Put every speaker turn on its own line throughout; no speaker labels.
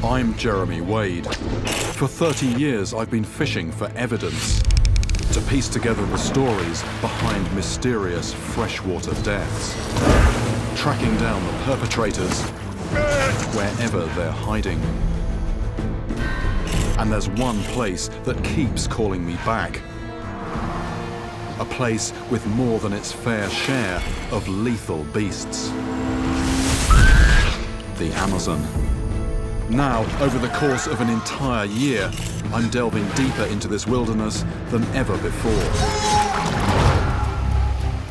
I'm Jeremy Wade. For 30 years, I've been fishing for evidence to piece together the stories behind mysterious freshwater deaths, tracking down the perpetrators wherever they're hiding. And there's one place that keeps calling me back. A place with more than its fair share of lethal beasts. The Amazon. Now, over the course of an entire year, I'm delving deeper into this wilderness than ever before.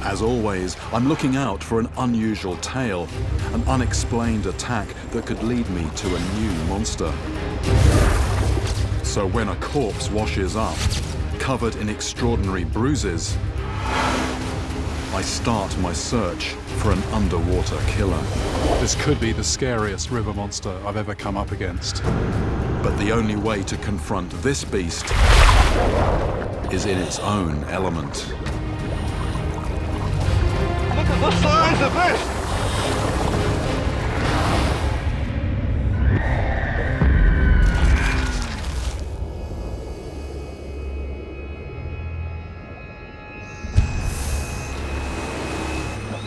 As always, I'm looking out for an unusual tale, an unexplained attack that could lead me to a new monster. So when a corpse washes up, covered in extraordinary bruises, I start my search for an underwater killer.
This could be the scariest river monster I've ever come up against.
But the only way to confront this beast is in its own element.
Look at the size of this!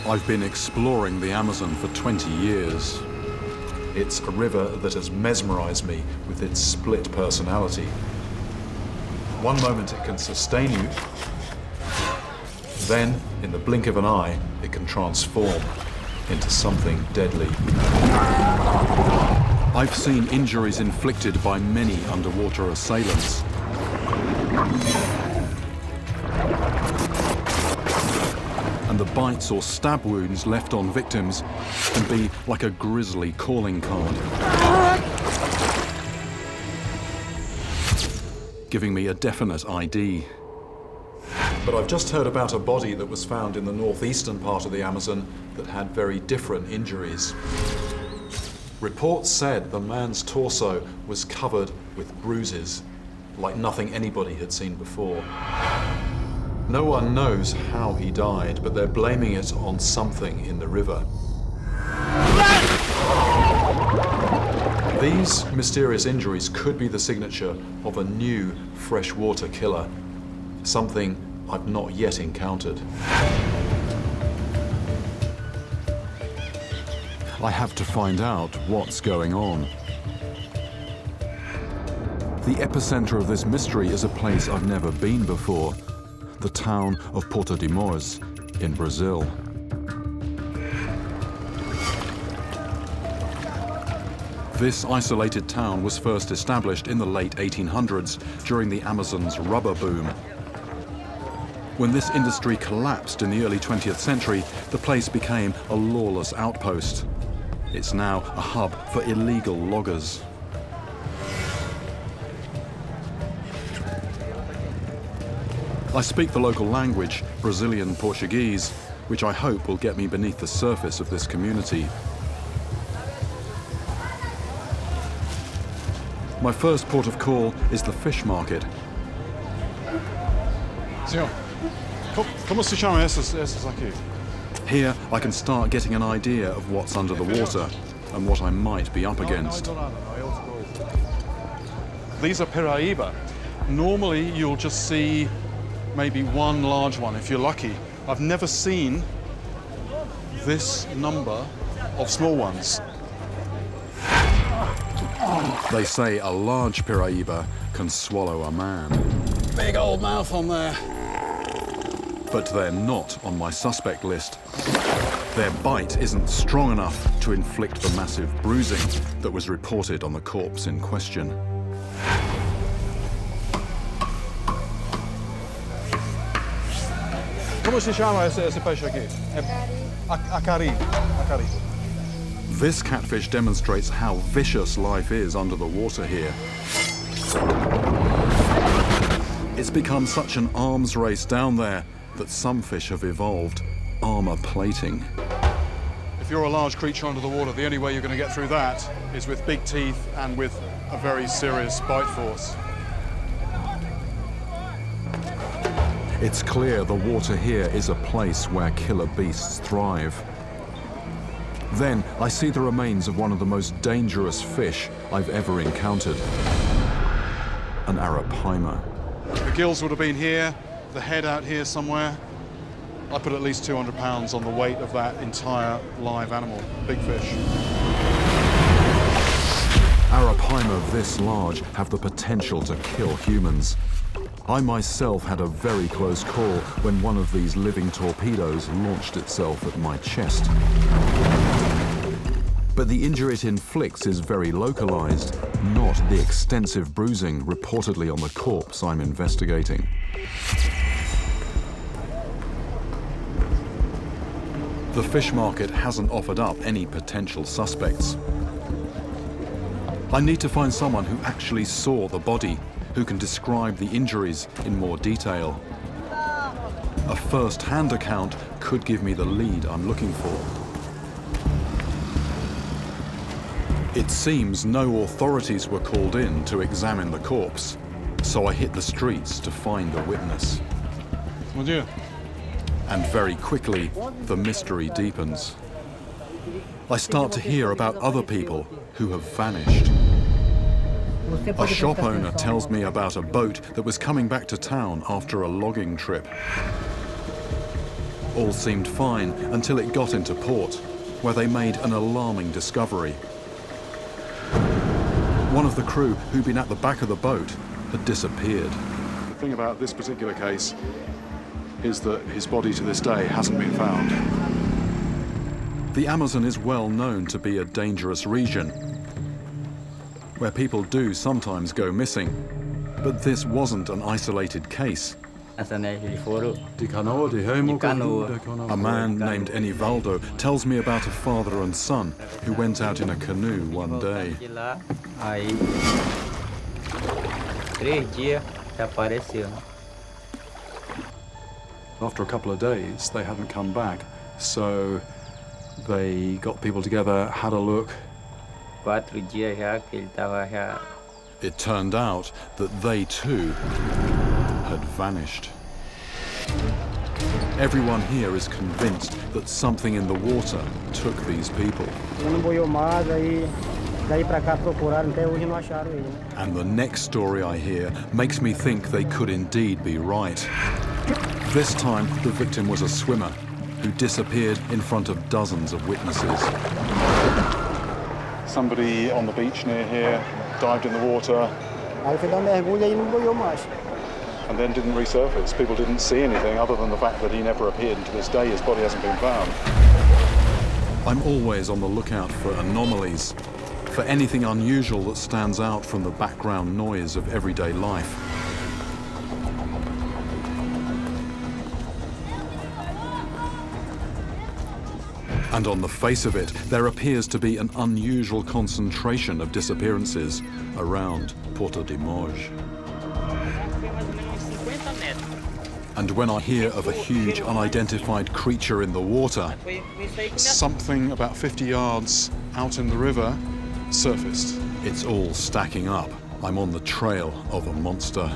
I've been exploring the Amazon for 20 years. It's a river that has mesmerized me with its split personality. One moment it can sustain you, then, in the blink of an eye, it can transform into something deadly. I've seen injuries inflicted by many underwater assailants. And the bites or stab wounds left on victims can be like a grisly calling card, giving me a definite ID. But I've just heard about a body that was found in the northeastern part of the Amazon that had very different injuries. Reports said the man's torso was covered with bruises, like nothing anybody had seen before. No one knows how he died, but they're blaming it on something in the river. These mysterious injuries could be the signature of a new freshwater killer, something I've not yet encountered. I have to find out what's going on. The epicenter of this mystery is a place I've never been before. The town of Porto De Mo in Brazil. This isolated town was first established in the late 1800s during the Amazon's rubber boom. When this industry collapsed in the early 20th century, the place became a lawless outpost. It's now a hub for illegal loggers. I speak the local language, Brazilian Portuguese, which I hope will get me beneath the surface of this community. My first port of call is the fish market.
Senhor, como se chama essas aqui?
Here I can start getting an idea of what's under the water and what I might be up against.
These are Piraíba. Normally you'll just see maybe one large one if you're lucky. I've never seen this number of small ones.
They say a large Piraíba can swallow a man.
Big old mouth on there.
But they're not on my suspect list. Their bite isn't strong enough to inflict the massive bruising that was reported on the corpse in question.
Como se chama esse peixe aqui? Acari.
This catfish demonstrates how vicious life is under the water here. It's become such an arms race down there that some fish have evolved armor plating.
If you're a large creature under the water, the only way you're going to get through that is with big teeth and with a very serious bite force.
It's clear the water here is a place where killer beasts thrive. Then I see the remains of one of the most dangerous fish I've ever encountered. An arapaima.
The gills would have been here, the head out here somewhere. I put at least 200 pounds on the weight of that entire live animal, big fish.
Arapaima this large have the potential to kill humans. I myself had a very close call when one of these living torpedoes launched itself at my chest. But the injury it inflicts is very localized, not the extensive bruising reportedly on the corpse I'm investigating. The fish market hasn't offered up any potential suspects. I need to find someone who actually saw the body, who can describe the injuries in more detail. A first-hand account could give me the lead I'm looking for. It seems no authorities were called in to examine the corpse, so I hit the streets to find a witness.
Mon Dieu.
And very quickly, the mystery deepens. I start to hear about other people who have vanished. A shop owner tells me about a boat that was coming back to town after a logging trip. All seemed fine until it got into port, where they made an alarming discovery. One of the crew who'd been at the back of the boat had disappeared.
The thing about this particular case is that his body to this day hasn't been found.
The Amazon is well known to be a dangerous region, where people do sometimes go missing. But this wasn't an isolated case. A man named Enivaldo tells me about a father and son who went out in a canoe one day.
After a couple of days, they hadn't come back, so they got people together, had a look.
It turned out that they too had vanished. Everyone here is convinced that something in the water took these people. And the next story I hear makes me think they could indeed be right. This time, the victim was a swimmer who disappeared in front of dozens of witnesses.
Somebody on the beach near here dived in the water and then didn't resurface. People didn't see anything other than the fact that he never appeared, and to this day his body hasn't been found.
I'm always on the lookout for anomalies, for anything unusual that stands out from the background noise of everyday life. And on the face of it, there appears to be an unusual concentration of disappearances around Porto De Mo. And when I hear of a huge unidentified creature in the water,
something about 50 yards out in the river surfaced.
It's all stacking up. I'm on the trail of a monster.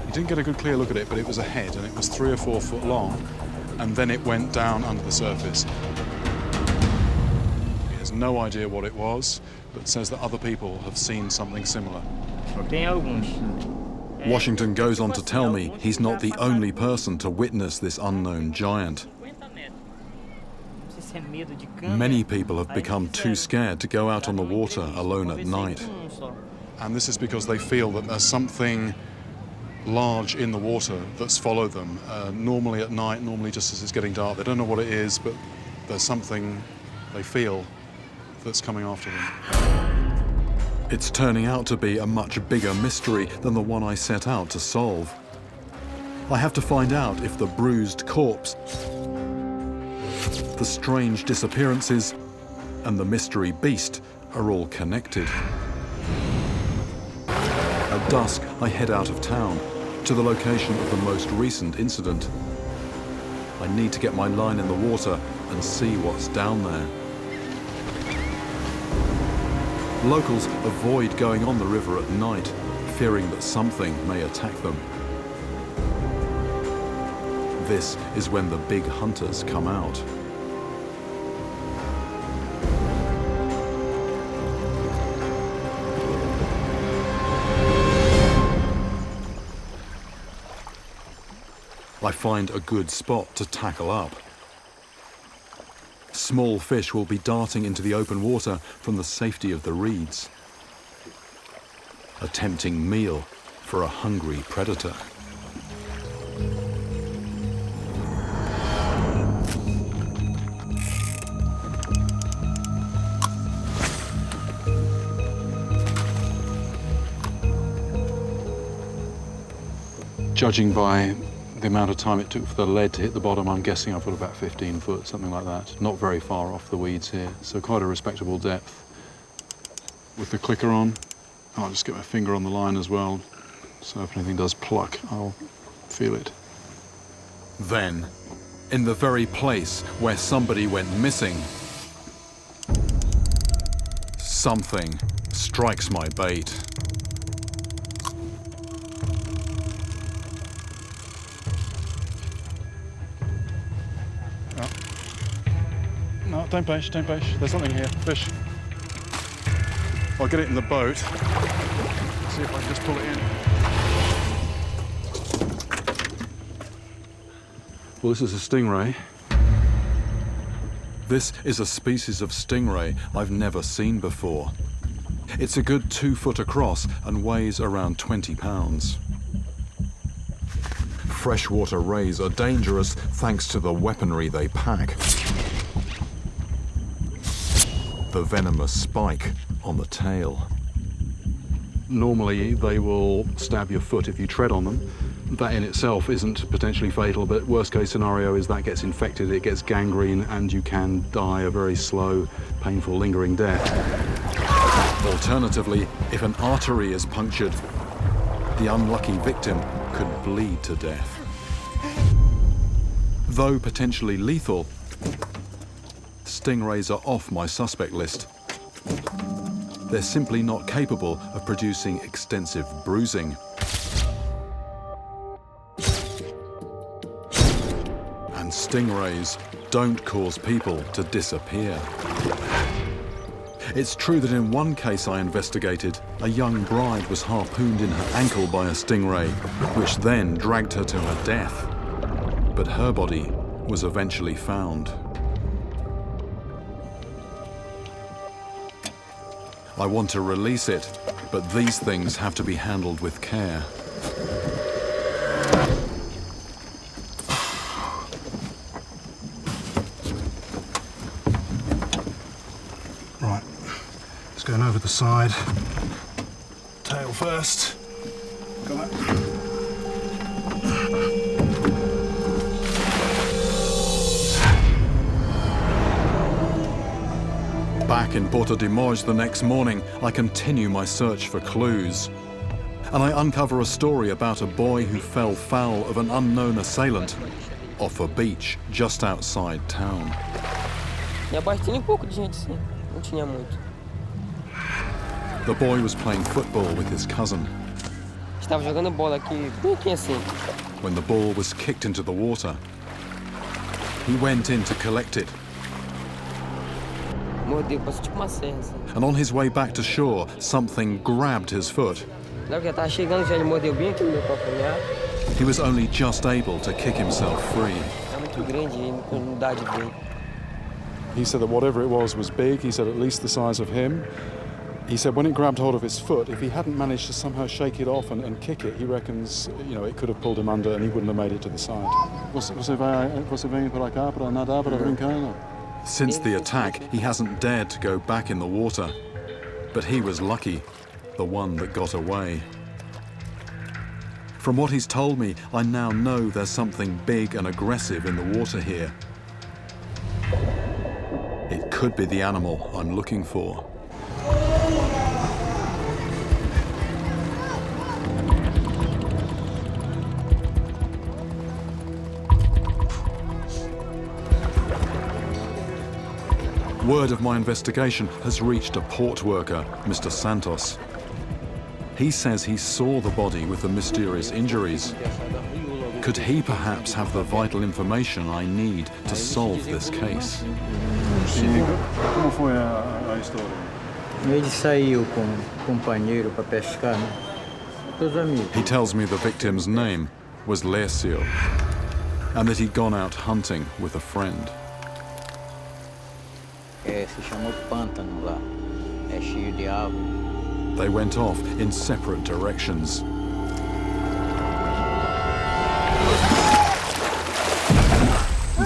You didn't get a good clear look at it, but it was a head, and it was 3 or 4 foot long, and then it went down under the surface. He has no idea what it was, but says that other people have seen something similar.
Washington goes on to tell me he's not the only person to witness this unknown giant. Many people have become too scared to go out on the water alone at night.
And this is because they feel that there's something large in the water that's followed them, normally at night, normally just as it's getting dark. They don't know what it is, but there's something they feel that's coming after them.
It's turning out to be a much bigger mystery than the one I set out to solve. I have to find out if the bruised corpse, the strange disappearances, and the mystery beast are all connected. At dusk, I head out of town to the location of the most recent incident. I need to get my line in the water and see what's down there. Locals avoid going on the river at night, fearing that something may attack them. This is when the big hunters come out. I find a good spot to tackle up. Small fish will be darting into the open water from the safety of the reeds. A tempting meal for a hungry predator.
Judging by the amount of time it took for the lead to hit the bottom, I'm guessing I've got about 15 foot, something like that. Not very far off the weeds here, so quite a respectable depth. With the clicker on, I'll just get my finger on the line as well, so if anything does pluck, I'll feel it.
Then, in the very place where somebody went missing, something strikes my bait.
No, don't push, don't push. There's something here. Fish. I'll get it in the boat. See if I can just pull it in. Well, this is a stingray.
This is a species of stingray I've never seen before. It's a good 2 foot across and weighs around 20 pounds. Freshwater rays are dangerous thanks to the weaponry they pack. The venomous spike on the tail.
Normally, they will stab your foot if you tread on them. That in itself isn't potentially fatal, but worst case scenario is that gets infected, it gets gangrene, and you can die a very slow, painful, lingering death.
Alternatively, if an artery is punctured, the unlucky victim could bleed to death. Though potentially lethal, stingrays are off my suspect list. They're simply not capable of producing extensive bruising. And stingrays don't cause people to disappear. It's true that in one case I investigated, a young bride was harpooned in her ankle by a stingray, which then dragged her to her death. But her body was eventually found. I want to release it, but these things have to be handled with care.
Right, it's going over the side. Tail first. Got that.
Back in Porto De Mo the next morning, I continue my search for clues. And I uncover a story about a boy who fell foul of an unknown assailant off a beach just outside town. The boy was playing football with his cousin when the ball was kicked into the water. He went in to collect it. And on his way back to shore, something grabbed his foot. He was only just able to kick himself free.
He said that whatever it was big. He said at least the size of him. He said when it grabbed hold of his foot, if he hadn't managed to somehow shake it off and kick it, he reckons, it could have pulled him under and he wouldn't have made it to the side.
Since the attack, he hasn't dared to go back in the water. But he was lucky, the one that got away. From what he's told me, I now know there's something big and aggressive in the water here. It could be the animal I'm looking for. Word of my investigation has reached a port worker, Mr. Santos. He says he saw the body with the mysterious injuries. Could he perhaps have the vital information I need to solve this case?
Como foi a história?
Ele saiu com um companheiro para pescar, né? Todos amigos.
He tells me the victim's name was Laercio, and that he'd gone out hunting with a friend.
Se chamou pântano lá. É cheio de árvore.
They went off in separate directions.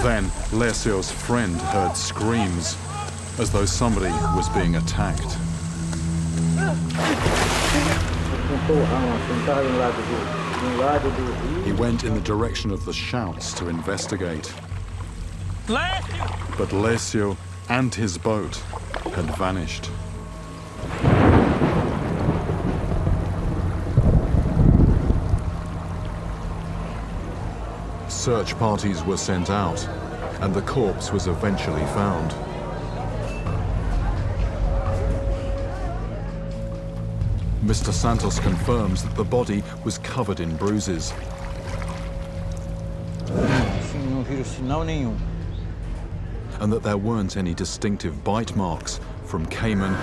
Then Laercio's friend heard screams, as though somebody was being attacked. He went in the direction of the shouts to investigate. But Laercio and his boat had vanished. Search parties were sent out, and the corpse was eventually found. Mr. Santos confirms that the body was covered in bruises.
Não viram sinal nenhum.
And that there weren't any distinctive bite marks from Cayman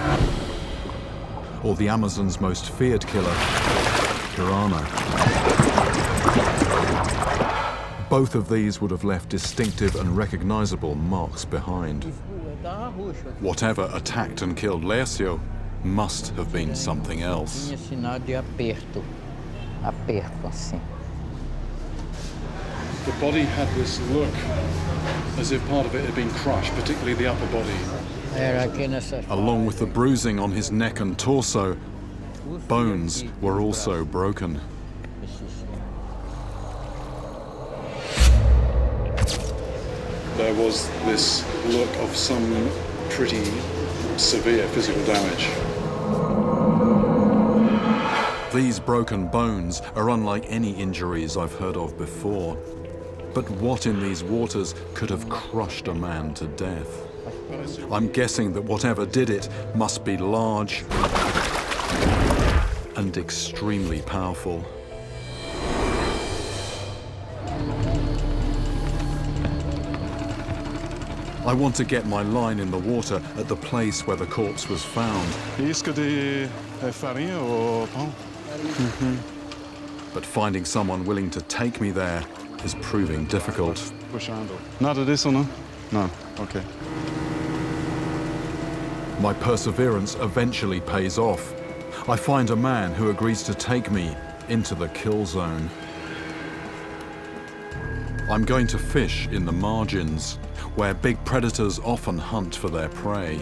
or the Amazon's most feared killer, piranha. Both of these would have left distinctive and recognizable marks behind. Whatever attacked and killed Laercio must have been something else.
Tinha sinal de aperto. Aperto assim.
The body had this look as if part of it had been crushed, particularly the upper body.
Era aqui nessa.
Along with the bruising on his neck and torso, bones were also broken.
There was this look of some pretty severe physical damage.
These broken bones are unlike any injuries I've heard of before. But what in these waters could have crushed a man to death? I'm guessing that whatever did it must be large and extremely powerful. I want to get my line in the water at the place where the corpse was found.
Isca de farinha ou pão?
But finding someone willing to take me there is proving difficult.
Puxando. Nada disso, não? No. Okay.
My perseverance eventually pays off. I find a man who agrees to take me into the kill zone. I'm going to fish in the margins, where big predators often hunt for their prey.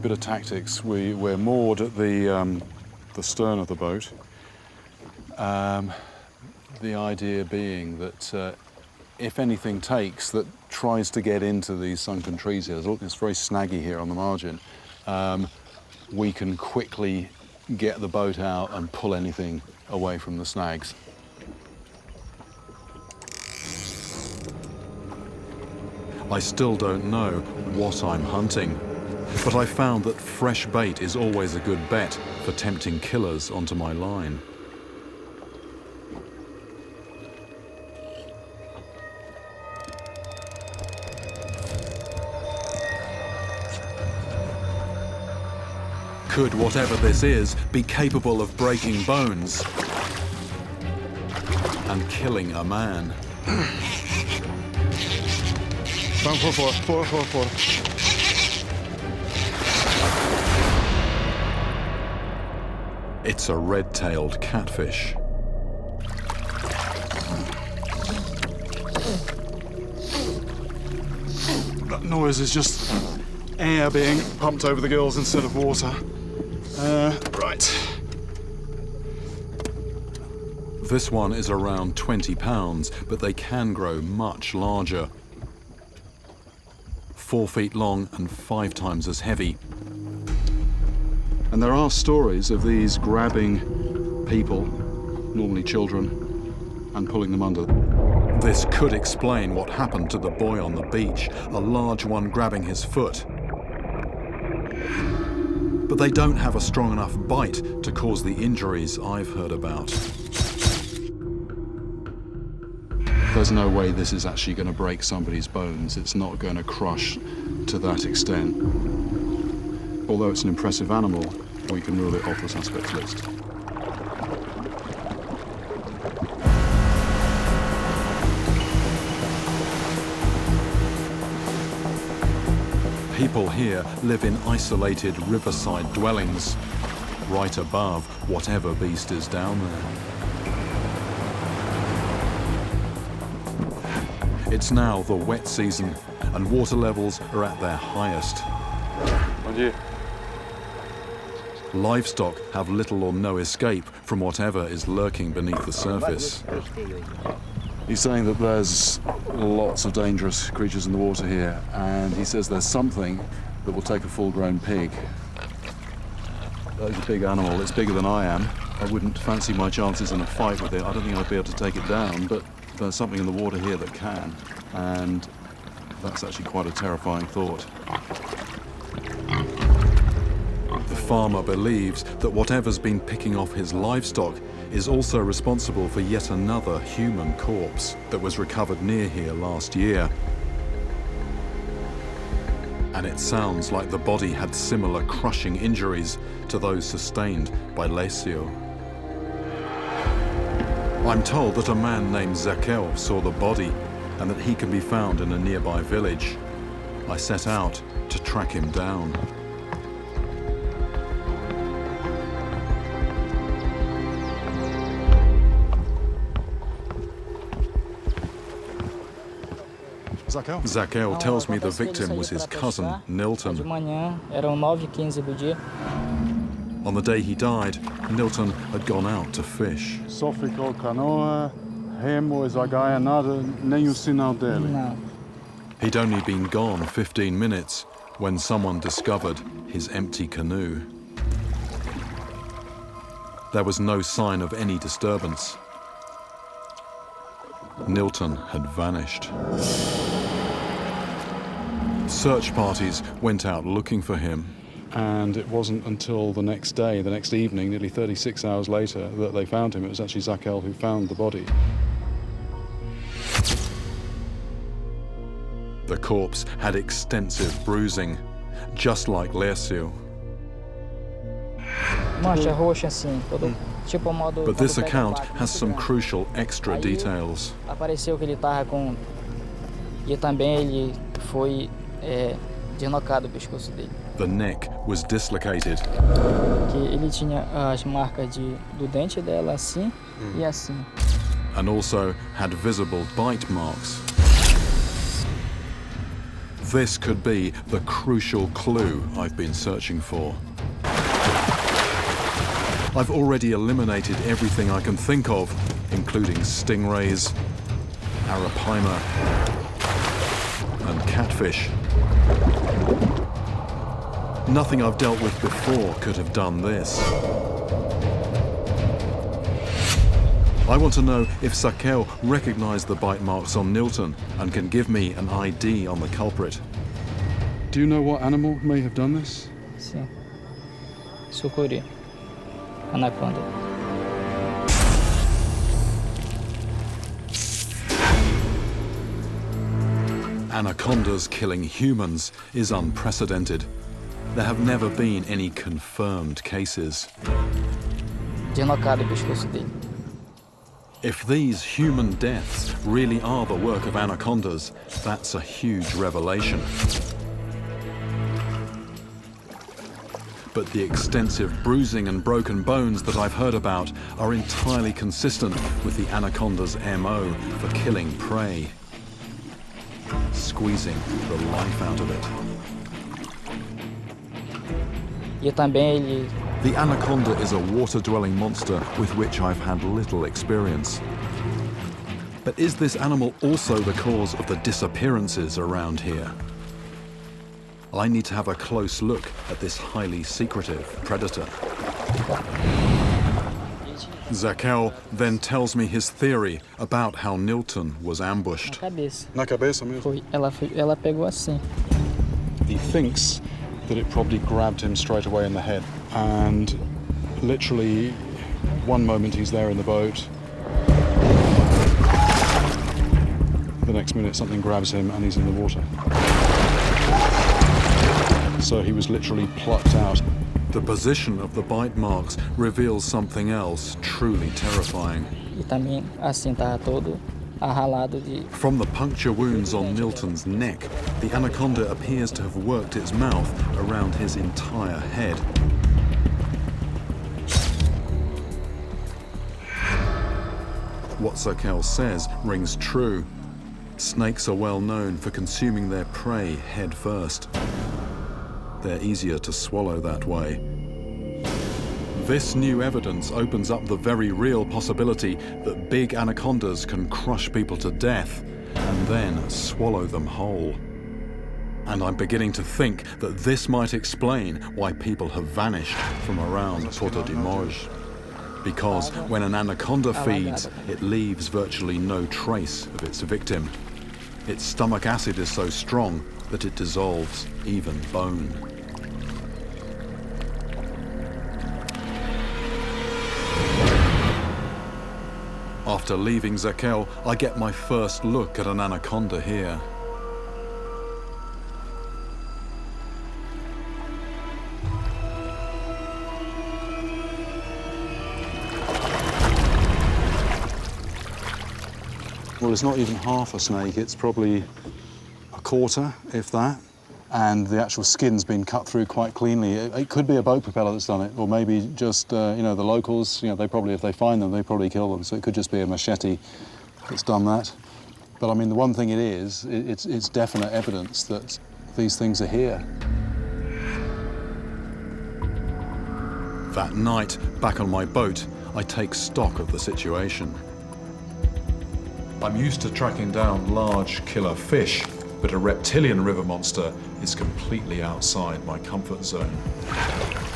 Bit of tactics. We're moored at the stern of the boat. The idea being that if anything takes that tries to get into these sunken trees here, look, it's very snaggy here on the margin, we can quickly get the boat out and pull anything away from the snags.
I still don't know what I'm hunting, but I found that fresh bait is always a good bet for tempting killers onto my line. Could whatever this is be capable of breaking bones and killing a man?
For.
It's a red-tailed catfish.
That noise is just air being pumped over the gills instead of water. Right.
This one is around 20 pounds, but they can grow much larger. 4 feet long and 5 times as heavy.
And there are stories of these grabbing people, normally children, and pulling them under.
This could explain what happened to the boy on the beach, a large one grabbing his foot. but they don't have a strong enough bite to cause the injuries I've heard about.
There's no way this is actually going to break somebody's bones. It's not going to crush to that extent. Although it's an impressive animal, we can rule it off the suspect list.
People here live in isolated riverside dwellings, right above whatever beast is down there. It's now the wet season, and water levels are at their highest.
Bom dia.
Livestock have little or no escape from whatever is lurking beneath the surface.
He's saying that there's lots of dangerous creatures in the water here, and he says there's something that will take a full-grown pig. That's a big animal. It's bigger than I am. I wouldn't fancy my chances in a fight with it. I don't think I'd be able to take it down, but there's something in the water here that can, and that's actually quite a terrifying thought.
The farmer believes that whatever's been picking off his livestock is also responsible for yet another human corpse that was recovered near here last year. And it sounds like the body had similar crushing injuries to those sustained by Lécio. I'm told that a man named Zaquel saw the body and that he can be found in a nearby village. I set out to track him down. Zaquel tells me the victim was his cousin, Nilton. On the day he died, Nilton had gone out to fish.
Só ficou canoa, remo, zagaia, nada, nem o sinal dele.
Não.
He'd only been gone 15 minutes when someone discovered his empty canoe. There was no sign of any disturbance. Nilton had vanished. Search parties went out looking for him.
And it wasn't until the next day, the next evening, nearly 36 hours later, that they found him. It was actually Zaquel who found the body.
The corpse had extensive bruising, just like Lécio.
Mancha roxa assim, todo tipo modo.
But this account has some crucial extra details.
Apareceu que ele tava com e também ele foi deslocado o pescoço dele.
The neck was dislocated.
Que ele tinha as marcas do dente dela assim e assim.
And also had visible bite marks. This could be the crucial clue I've been searching for. I've already eliminated everything I can think of, including stingrays, arapaima, and catfish. Nothing I've dealt with before could have done this. I want to know if Zaquel recognized the bite marks on Nilton and can give me an ID on the culprit.
Do you know what animal may have done this?
Sim. Sucuri. Anaconda.
Anacondas killing humans is unprecedented. There have never been any confirmed cases.
Deslocado o pescoço dele.
If these human deaths really are the work of anacondas, that's a huge revelation. But the extensive bruising and broken bones that I've heard about are entirely consistent with the anaconda's MO for killing prey, squeezing the life out of it.
E também ele
The anaconda is a water-dwelling monster with which I've had little experience. But is this animal also the cause of the disappearances around here? I need to have a close look at this highly secretive predator. Zaquel then tells me his theory about how Nilton was ambushed.
cabeça.
Na cabeça mesmo.
Ela pegou assim.
He thinks that it probably grabbed him straight away in the head. And literally, one moment he's there in the boat, the next minute something grabs him and he's in the water. So he was literally plucked out.
The position of the bite marks reveals something else truly terrifying.
E também assim tá todo arralado de.
From the puncture wounds on Nilton's neck, the anaconda appears to have worked its mouth around his entire head. What Zakel says rings true. Snakes are well known for consuming their prey head first. They're easier to swallow that way. This new evidence opens up the very real possibility that big anacondas can crush people to death and then swallow them whole. And I'm beginning to think that this might explain why people have vanished from around Porto De Mo. Because when an anaconda feeds, it leaves virtually no trace of its victim. Its stomach acid is so strong that it dissolves even bone. After leaving Zakel, I get my first look at an anaconda here.
Well, it's not even half a snake, it's probably a quarter, if that. And the actual skin's been cut through quite cleanly. It could be a boat propeller that's done it, or maybe just, you know, the locals, you know, they probably, if they find them, they probably kill them. So it could just be a machete that's done that. But I mean, the one thing it is, it's definite evidence that these things are here.
That night, back on my boat, I take stock of the situation. I'm used to tracking down large killer fish, but a reptilian river monster is completely outside my comfort zone.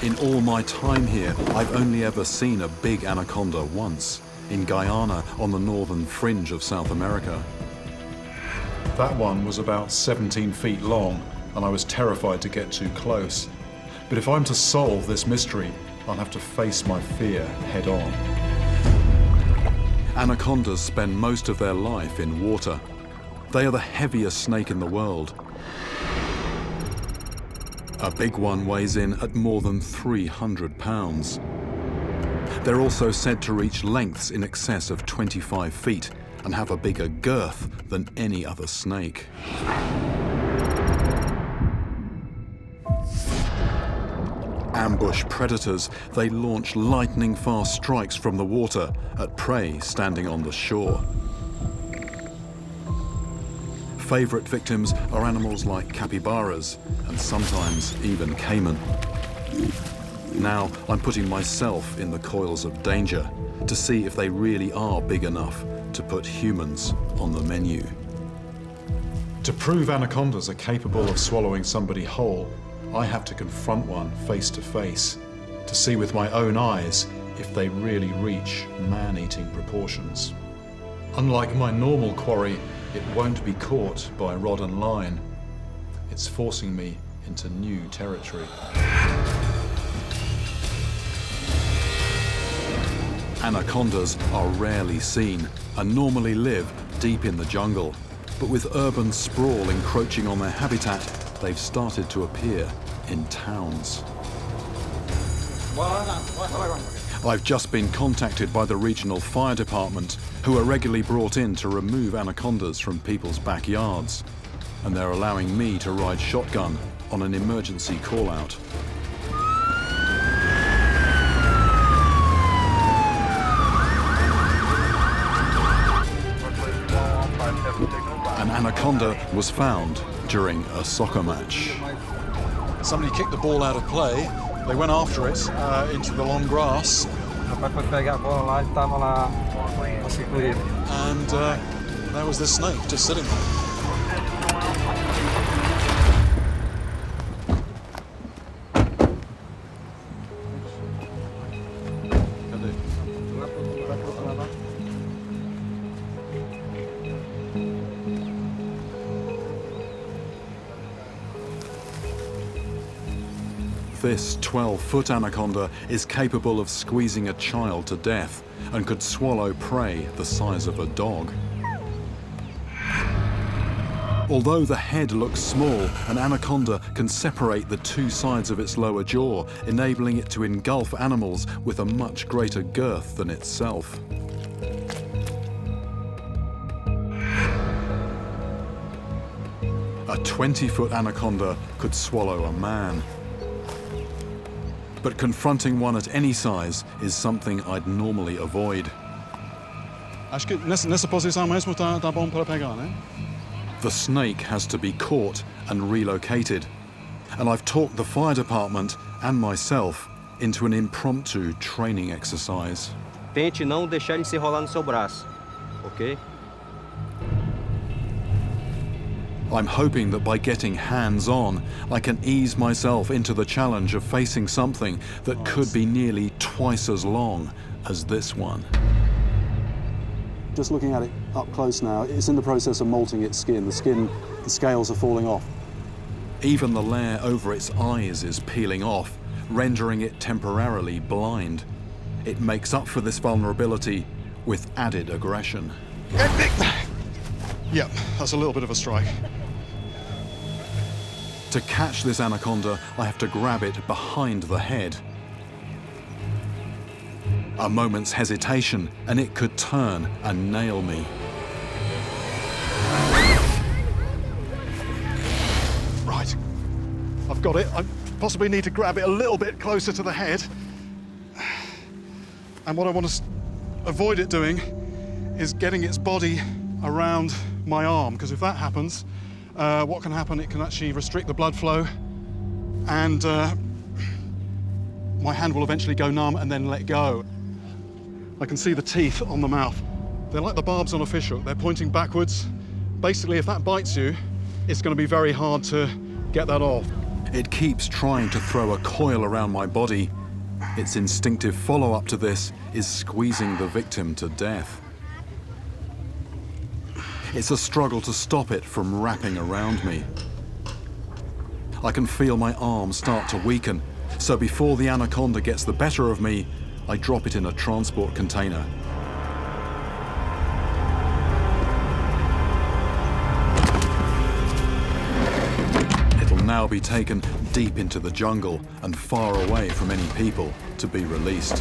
In all my time here, I've only ever seen a big anaconda once, in Guyana on the northern fringe of South America. That one was about 17 feet long, and I was terrified to get too close. But if I'm to solve this mystery, I'll have to face my fear head on. Anacondas spend most of their life in water. They are the heaviest snake in the world. A big one weighs in at more than 300 pounds. They're also said to reach lengths in excess of 25 feet and have a bigger girth than any other snake. Ambush predators, they launch lightning-fast strikes from the water at prey standing on the shore. Favorite victims are animals like capybaras and sometimes even caiman. Now I'm putting myself in the coils of danger to see if they really are big enough to put humans on the menu. To prove anacondas are capable of swallowing somebody whole, I have to confront one face to face to see with my own eyes if they really reach man-eating proportions. Unlike my normal quarry, it won't be caught by rod and line. It's forcing me into new territory. Anacondas are rarely seen and normally live deep in the jungle. But with urban sprawl encroaching on their habitat, they've started to appear in towns. I've just been contacted by the regional fire department, who are regularly brought in to remove anacondas from people's backyards. And they're allowing me to ride shotgun on an emergency call-out. An anaconda was found during a soccer match.
Somebody kicked the ball out of play. They went after it into the long grass. And there was this snake just sitting there.
This 12-foot anaconda is capable of squeezing a child to death and could swallow prey the size of a dog. Although the head looks small, an anaconda can separate the two sides of its lower jaw, enabling it to engulf animals with a much greater girth than itself. A 20-foot anaconda could swallow a man. But confronting one at any size is something I'd normally avoid.
Acho que nessa posição mesmo tá bom para pegar, né?
The snake has to be caught and relocated. And I've talked the fire department and myself into an impromptu training exercise.
Tente não deixar ele se enrolar no seu braço, ok?
I'm hoping that by getting hands-on, I can ease myself into the challenge of facing something that could be nearly twice as long as this one.
Just looking at it up close now, it's in the process of molting its skin. The scales are falling off.
Even the layer over its eyes is peeling off, rendering it temporarily blind. It makes up for this vulnerability with added aggression.
Yep, that's a little bit of a strike.
To catch this anaconda, I have to grab it behind the head. A moment's hesitation, and it could turn and nail me.
Right, I've got it. I possibly need to grab it a little bit closer to the head. And what I want to avoid it doing is getting its body around my arm, because if that happens, what can happen, it can actually restrict the blood flow, and my hand will eventually go numb and then let go. I can see the teeth on the mouth. They're like the barbs on a fish hook. They're pointing backwards. Basically, if that bites you, it's going to be very hard to get that off.
It keeps trying to throw a coil around my body. Its instinctive follow-up to this is squeezing the victim to death. It's a struggle to stop it from wrapping around me. I can feel my arm start to weaken, so before the anaconda gets the better of me, I drop it in a transport container. It'll now be taken deep into the jungle and far away from any people to be released.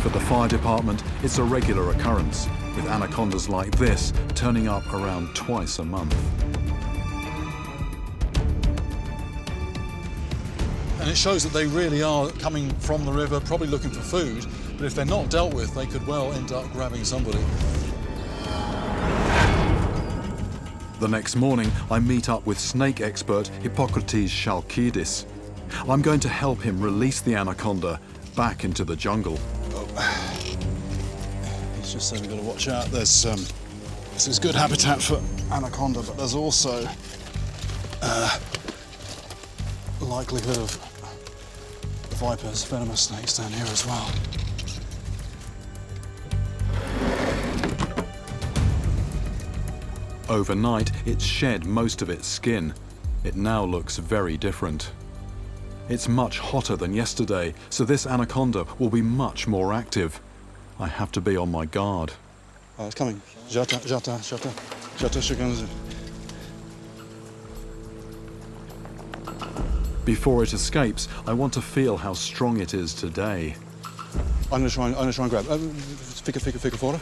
For the fire department, it's a regular occurrence, with anacondas like this turning up around twice a month.
And it shows that they really are coming from the river, probably looking for food, but if they're not dealt with, they could well end up grabbing somebody.
The next morning, I meet up with snake expert Hippocrates Chalkidis. I'm going to help him release the anaconda back into the jungle.
It's just so we've got to watch out. This is good habitat for anaconda, but there's also likelihood of vipers, venomous snakes down here as well.
Overnight, it's shed most of its skin. It now looks very different. It's much hotter than yesterday, so this anaconda will be much more active. I have to be on my guard.
Oh, it's coming. Já tá chegando.
Before it escapes, I want to feel how strong it is today.
I'm gonna try and grab. Fica fora.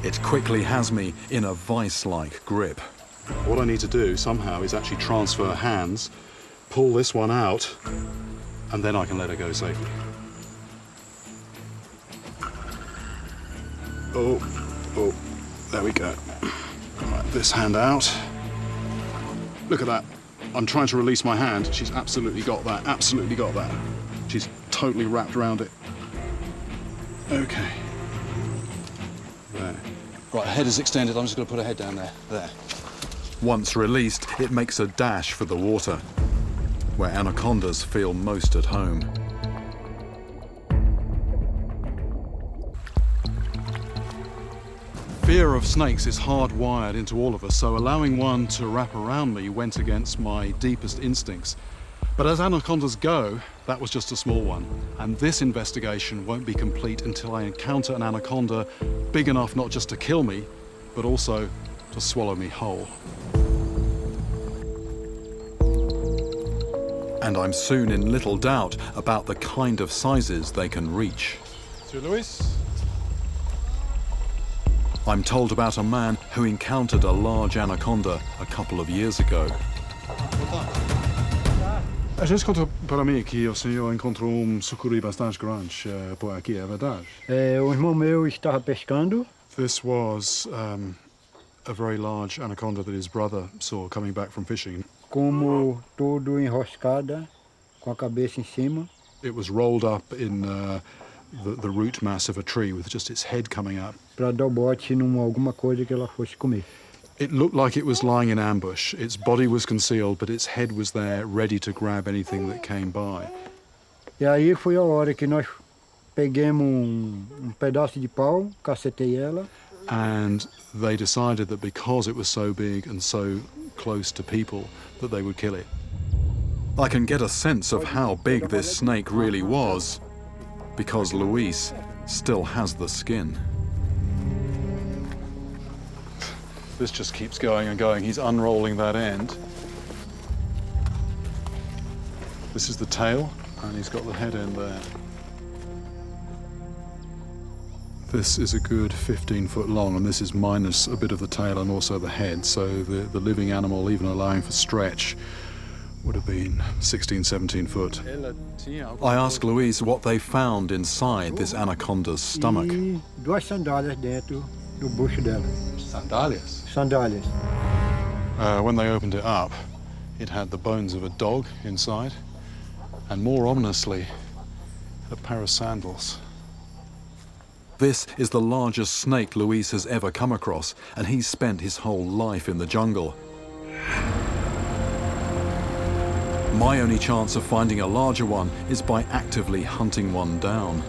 It quickly has me in a vice-like grip.
What I need to do somehow is actually transfer hands, pull this one out, and then I can let her go safely. Oh, there we go. Right, this hand out. Look at that. I'm trying to release my hand. She's absolutely got that, She's totally wrapped around it. Okay. There. Right, head is extended. I'm just going to put her head down there. There.
Once released, it makes a dash for the water, where anacondas feel most at home.
Fear of snakes is hardwired into all of us, so allowing one to wrap around me went against my deepest instincts. But as anacondas go, that was just a small one. And this investigation won't be complete until I encounter an anaconda big enough not just to kill me, but also to swallow me whole.
And I'm soon in little doubt about the kind of sizes they can reach.
Sir Luis?
I'm told about a man who encountered a large anaconda a couple of years ago.
A gente contou para mim que o senhor encontrou sucuri bastante grande por aqui, é verdade?
O irmão meu estava pescando.
This was a very large anaconda that his brother saw coming back from fishing.
Como todo enroscada, com a cabeça em cima.
It was rolled up in the root mass of a tree with just its head coming up.
Para dar o bote numa alguma coisa que ela fosse comer.
It looked like it was lying in ambush. Its body was concealed, but its head was there, ready to grab anything that came by.
E aí foi a hora que nós pegamos pedaço de pau, cacetei ela.
And they decided that because it was so big and so close to people, that they would kill it.
I can get a sense of how big this snake really was, because Luis still has the skin.
This just keeps going and going. He's unrolling that end. This is the tail, and he's got the head end there. This is a good 15 foot long, and this is minus a bit of the tail and also the head, so the living animal, even allowing for stretch, would have been 16, 17 foot.
I ask Luis what they found inside this anaconda's stomach.
E duas sandálias dentro do bucho dela.
Sandalias.
Sandálias.
When they opened it up, it had the bones of a dog inside, and more ominously, a pair of sandals.
This is the largest snake Luis has ever come across, and he's spent his whole life in the jungle. My only chance of finding a larger one is by actively hunting one down.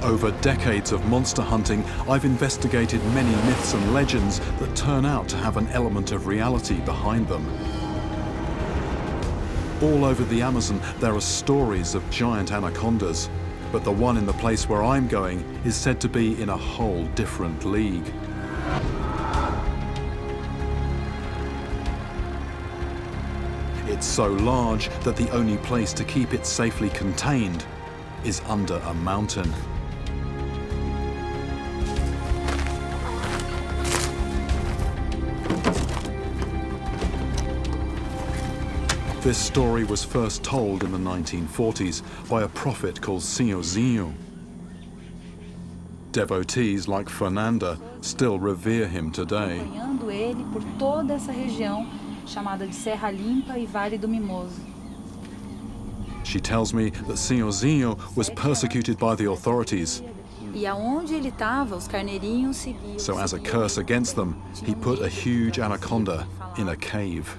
Over decades of monster hunting, I've investigated many myths and legends that turn out to have an element of reality behind them. All over the Amazon, there are stories of giant anacondas, but the one in the place where I'm going is said to be in a whole different league. It's so large that the only place to keep it safely contained is under a mountain. This story was first told in the 1940s by a prophet called Senhorzinho. Devotees like Fernanda still revere him today.
Acompanhando ele por toda essa região chamada de Serra Limpa e Vale do Mimoso.
She tells me that Senhorzinho was persecuted by the authorities.
E aonde ele estava, os carneirinhos seguiam.
So as a curse against them, he put a huge anaconda in a cave.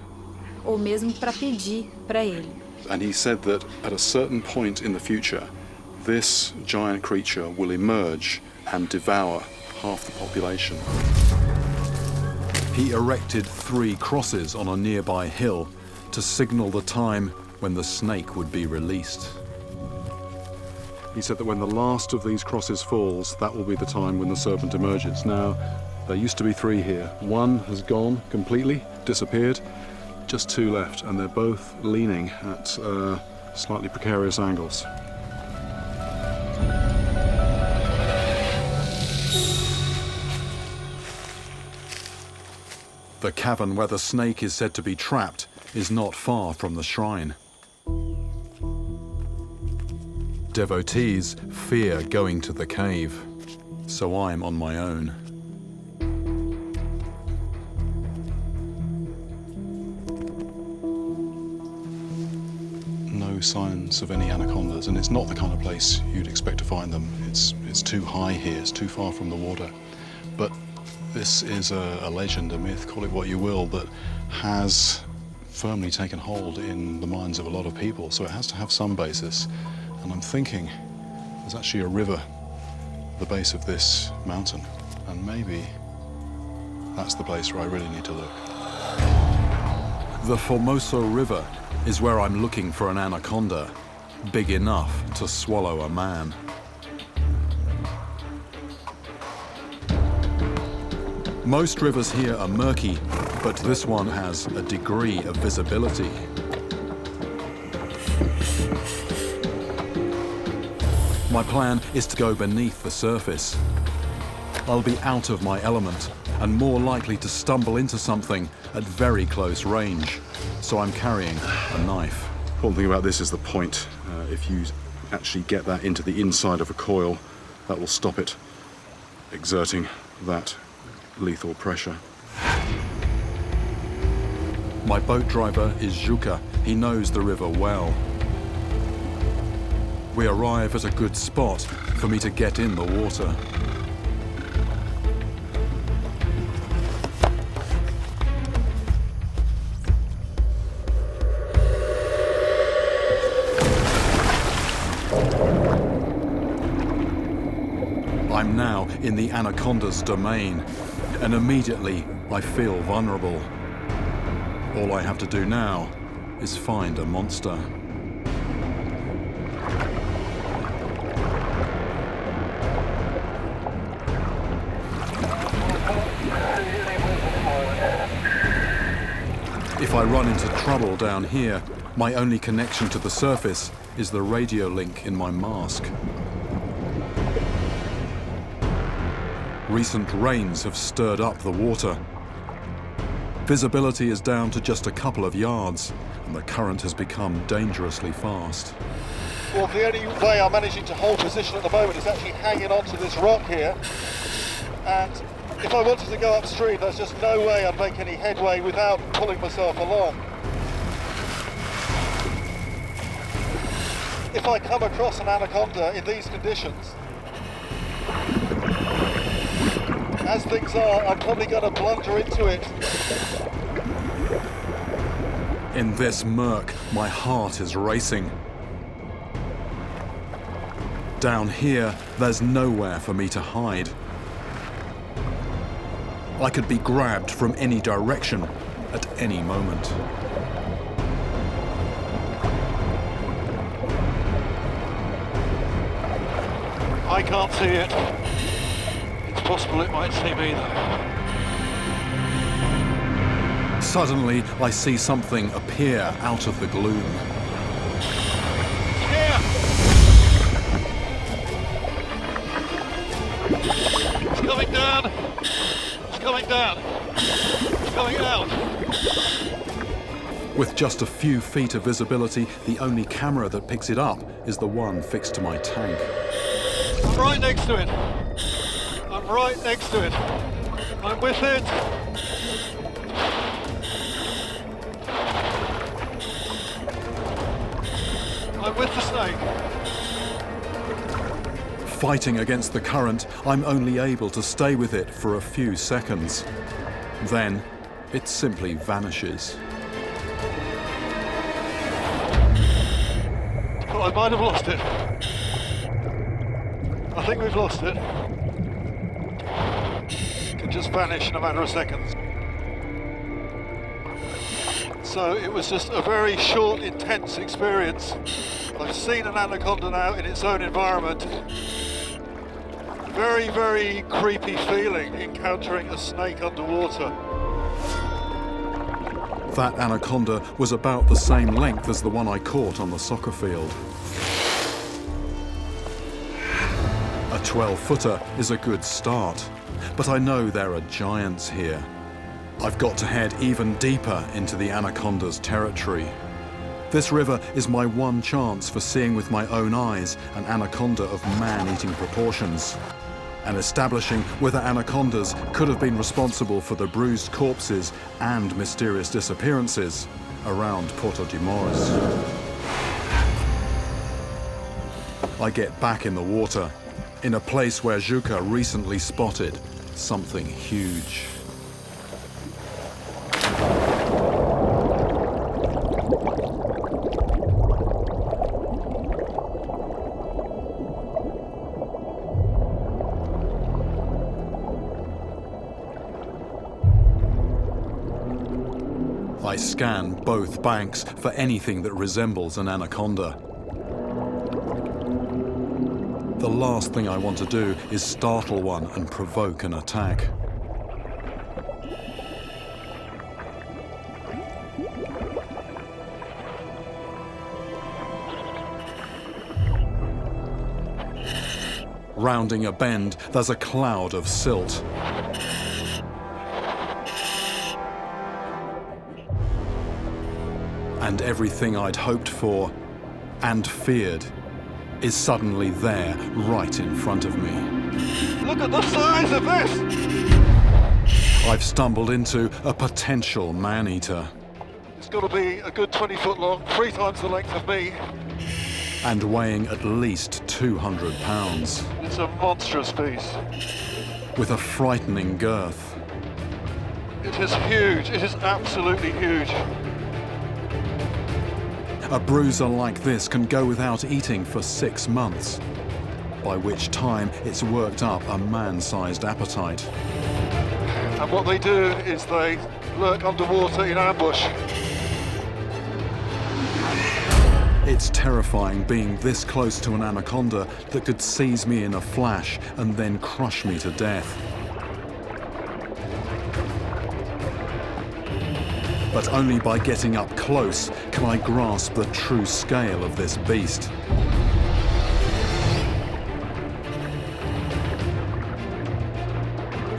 Ou mesmo para pedir para ele.
And he said that at a certain point in the future, this giant creature will emerge and devour half the population.
He erected 3 crosses on a nearby hill to signal the time when the snake would be released.
He said that when the last of these crosses falls, that will be the time when the serpent emerges. Now, there used to be 3 here. One has gone completely, disappeared. Just 2 left, and they're both leaning at slightly precarious angles.
The cavern where the snake is said to be trapped is not far from the shrine. Devotees fear going to the cave, so I'm on my own.
No signs of any anacondas, and it's not the kind of place you'd expect to find them. It's too high here, it's too far from the water. But this is a legend, a myth, call it what you will, that has firmly taken hold in the minds of a lot of people, so it has to have some basis. And I'm thinking there's actually a river the base of this mountain, and maybe that's the place where I really need to look.
The Formoso River is where I'm looking for an anaconda, big enough to swallow a man. Most rivers here are murky, but this one has a degree of visibility. My plan is to go beneath the surface. I'll be out of my element and more likely to stumble into something at very close range, so I'm carrying a knife.
The important thing about this is the point. If you actually get that into the inside of a coil, that will stop it exerting that lethal pressure.
My boat driver is Juka. He knows the river well. We arrive at a good spot for me to get in the water. I'm now in the anaconda's domain, and immediately I feel vulnerable. All I have to do now is find a monster. If I run into trouble down here, my only connection to the surface is the radio link in my mask. Recent rains have stirred up the water. Visibility is down to just a couple of yards, and the current has become dangerously fast.
Well, the only way I'm managing to hold position at the moment is actually hanging onto this rock here. And if I wanted to go upstream, there's just no way I'd make any headway without pulling myself along. If I come across an anaconda in these conditions, as things are, I'm probably going to blunder into it.
In this murk, my heart is racing. Down here, there's nowhere for me to hide. I could be grabbed from any direction at any moment.
I can't see it. It's possible it might see me though.
Suddenly, I see something appear out of the gloom.
Here! It's coming down! It's coming down! It's coming out!
With just a few feet of visibility, the only camera that picks it up is the one fixed to my tank.
I'm right next to it! I'm right next to it! I'm with it! I'm with the snake.
Fighting against the current, I'm only able to stay with it for a few seconds. Then, it simply vanishes.
Oh, I might have lost it. I think we've lost it. It can just vanish in a matter of seconds. So it was just a very short, intense experience. I've seen an anaconda now in its own environment. Very, very creepy feeling encountering a snake underwater.
That anaconda was about the same length as the one I caught on the soccer field. A 12-footer is a good start, but I know there are giants here. I've got to head even deeper into the anaconda's territory. This river is my one chance for seeing with my own eyes an anaconda of man-eating proportions, and establishing whether anacondas could have been responsible for the bruised corpses and mysterious disappearances around Porto De Mo. I get back in the water, in a place where Juka recently spotted something huge. I scan both banks for anything that resembles an anaconda. The last thing I want to do is startle one and provoke an attack. Rounding a bend, there's a cloud of silt. And everything I'd hoped for and feared is suddenly there, right in front of me.
Look at the size of this!
I've stumbled into a potential man-eater.
It's got to be a good 20 foot long, 3 times the length of me.
And weighing at least 200 pounds.
It's a monstrous beast.
With a frightening girth.
It is huge. It is absolutely huge.
A bruiser like this can go without eating for 6 months, by which time it's worked up a man-sized appetite.
And what they do is they lurk underwater in ambush.
It's terrifying being this close to an anaconda that could seize me in a flash and then crush me to death. But only by getting up close can I grasp the true scale of this beast.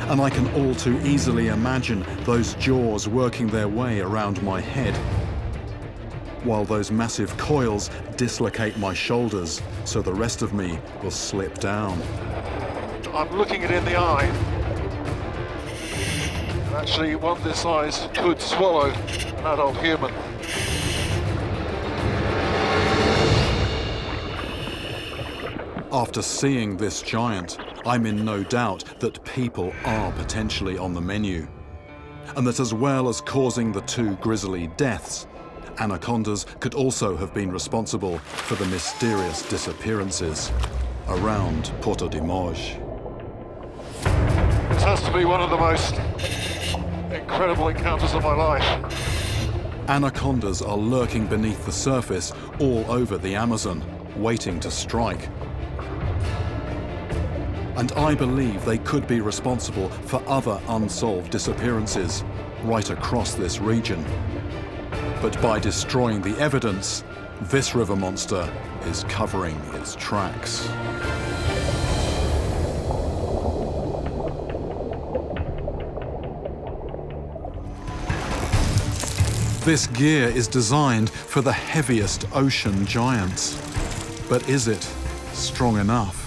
And I can all too easily imagine those jaws working their way around my head, while those massive coils dislocate my shoulders so the rest of me will slip down.
I'm looking it in the eye. Actually, one this size could swallow an adult human.
After seeing this giant, I'm in no doubt that people are potentially on the menu, and that as well as causing the 2 grisly deaths, anacondas could also have been responsible for the mysterious disappearances around Porto De Mo.
This has to be one of the most incredible encounters of my life.
Anacondas are lurking beneath the surface all over the Amazon, waiting to strike. And I believe they could be responsible for other unsolved disappearances right across this region. But by destroying the evidence, this river monster is covering its tracks. This gear is designed for the heaviest ocean giants. But is it strong enough?